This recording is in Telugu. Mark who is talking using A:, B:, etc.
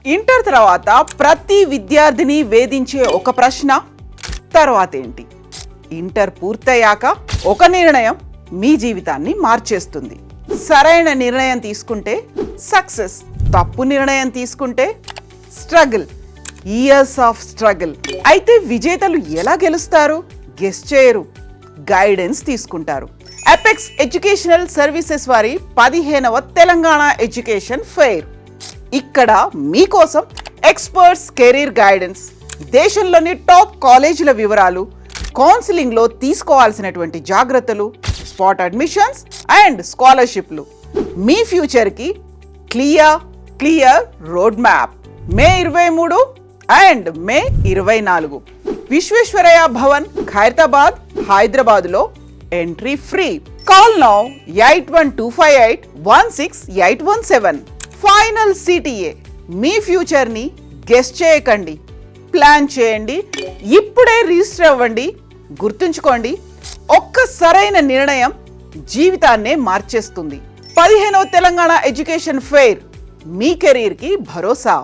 A: ఇంటర్ తర్వాత ప్రతి విద్యార్థిని వేధించే ఒక ప్రశ్న, తర్వాత ఏంటి? ఇంటర్ పూర్తయ్యాక ఒక నిర్ణయం మీ జీవితాన్ని మార్చేస్తుంది. సరైన నిర్ణయం తీసుకుంటే సక్సెస్, తప్పు నిర్ణయం తీసుకుంటే స్ట్రగుల్, ఇయర్స్ ఆఫ్ స్ట్రగుల్. అయితే విజేతలు ఎలా గెలుస్తారు? గెస్ చేయరు, గైడెన్స్ తీసుకుంటారు. అపెక్స్ ఎడ్యుకేషనల్ సర్వీసెస్ వారి 15వ తెలంగాణ ఎడ్యుకేషన్ ఫెయిర్. ఇక్కడ మీకోసం ఎక్స్పర్ట్స్ కెరీర్ గైడెన్స్, దేశంలోని టాప్ కాలేజీల వివరాలు, కౌన్సిలింగ్లో తీసుకోవాల్సినటువంటి జాగ్రత్తలు, స్పాట్ అడ్మిషన్స్ అండ్ స్కాలర్షిప్లు. మీ ఫ్యూచర్కి clear road map. May 23 and May 24 Visvesvaraya Bhavan, Khairatabad, హైదరాబాద్లో. Entry free. Call now 8125816817. Final CTA. మీ ఫ్యూచర్ని గెస్ చేయకండి, ప్లాన్ చేయండి. ఇప్పుడే రిజిస్టర్ అవ్వండి. గుర్తుంచుకోండి, ఒక్క సరైన నిర్ణయం జీవితాన్నే మార్చేస్తుంది. 15వ తెలంగాణ ఎడ్యుకేషన్ ఫెయిర్, మీ కెరీర్కి భరోసా.